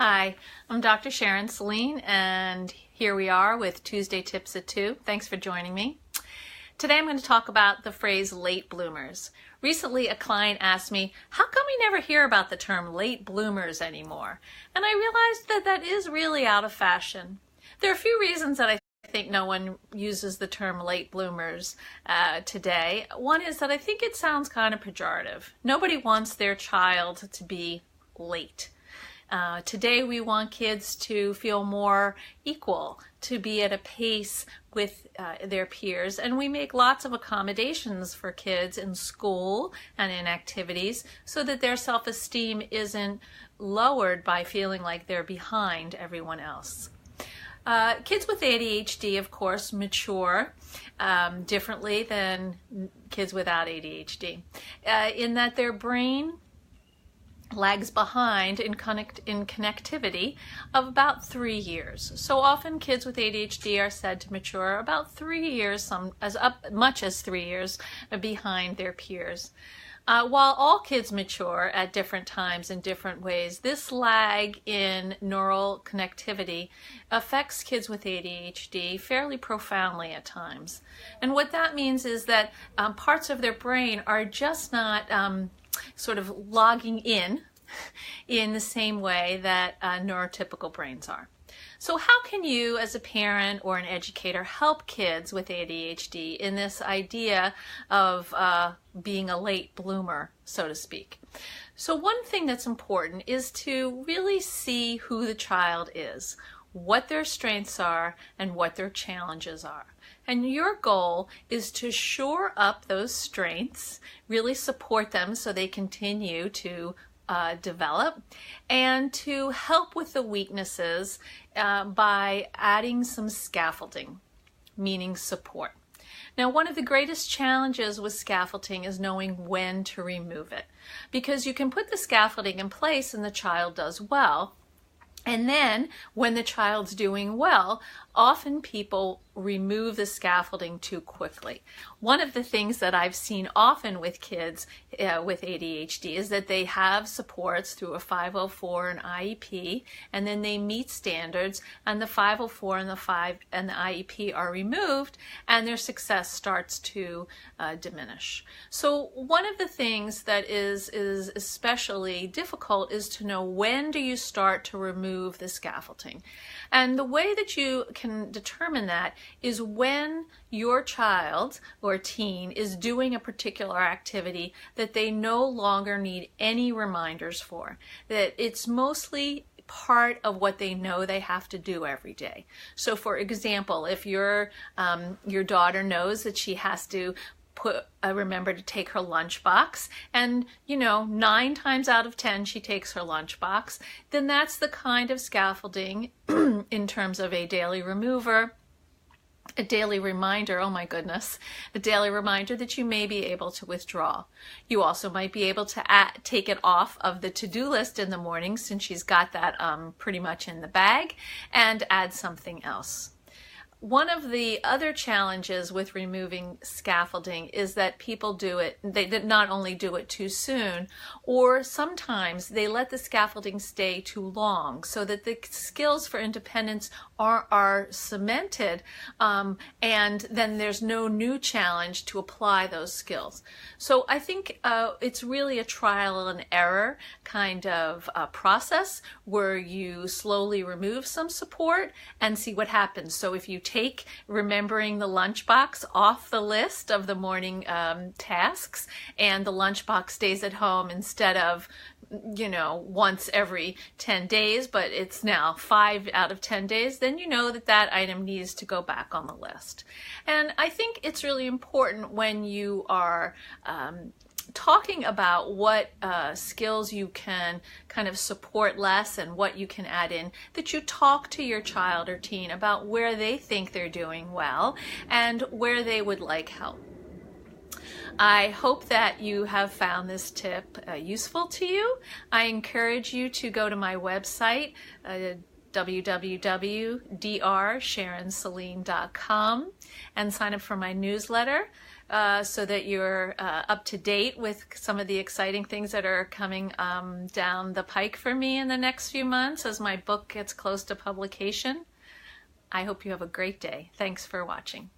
Hi, I'm Dr. Sharon Saline, and here we are with Tuesday Tips at 2. Thanks for joining me. Today I'm going to talk about the phrase late bloomers. Recently a client asked me, how come we never hear about the term late bloomers anymore? And I realized that that is really out of fashion. There are a few reasons that I think no one uses the term late bloomers today. One is that I think it sounds kind of pejorative. Nobody wants their child to be late. Today we want kids to feel more equal, to be at a pace with their peers, and we make lots of accommodations for kids in school and in activities so that their self-esteem isn't lowered by feeling like they're behind everyone else. Kids with ADHD, of course, mature differently than kids without ADHD, in that their brain lags behind in connectivity of about 3 years. So often kids with ADHD are said to mature about 3 years, as much as 3 years behind their peers. While all kids mature at different times in different ways, this lag in neural connectivity affects kids with ADHD fairly profoundly at times. And what that means is that parts of their brain are just not sort of logging in the same way that neurotypical brains are. So how can you as a parent or an educator help kids with ADHD in this idea of being a late bloomer, so to speak? So one thing that's important is to really see who the child is, what their strengths are, and what their challenges are. And your goal is to shore up those strengths, really support them so they continue to develop, and to help with the weaknesses by adding some scaffolding, meaning support. Now, one of the greatest challenges with scaffolding is knowing when to remove it, because you can put the scaffolding in place and the child does well, and then when the child's doing well, often people remove the scaffolding too quickly. One of the things that I've seen often with kids with ADHD is that they have supports through a 504 and IEP, and then they meet standards, and the 504 and the IEP are removed, and their success starts to diminish. So one of the things that is especially difficult is to know, when do you start to remove the scaffolding? And the way that you can determine that is when your child or teen is doing a particular activity that they no longer need any reminders for, that it's mostly part of what they know they have to do every day. So for example, if your daughter knows that she has to remember to take her lunchbox, and 9 times out of 10 she takes her lunchbox, then that's the kind of scaffolding in terms of a daily remover, a daily reminder, oh my goodness, a daily reminder that you may be able to withdraw. You also might be able to take it off of the to-do list in the morning, since she's got that pretty much in the bag, and add something else. One of the other challenges with removing scaffolding is that people do it, they not only do it too soon, or sometimes they let the scaffolding stay too long, so that the skills for independence are cemented, and then there's no new challenge to apply those skills. So I think it's really a trial and error kind of process, where you slowly remove some support and see what happens. So if you take remembering the lunchbox off the list of the morning tasks, and the lunchbox stays at home instead of once every 10 days, but it's now 5 out of 10 days, then you know that that item needs to go back on the list. And I think it's really important when you are talking about what skills you can kind of support less and what you can add in, that you talk to your child or teen about where they think they're doing well and where they would like help. I hope that you have found this tip useful to you. I encourage you to go to my website, www.drsharonsaline.com, and sign up for my newsletter. so that you're up to date with some of the exciting things that are coming down the pike for me in the next few months as my book gets close to publication. I hope you have a great day. Thanks for watching.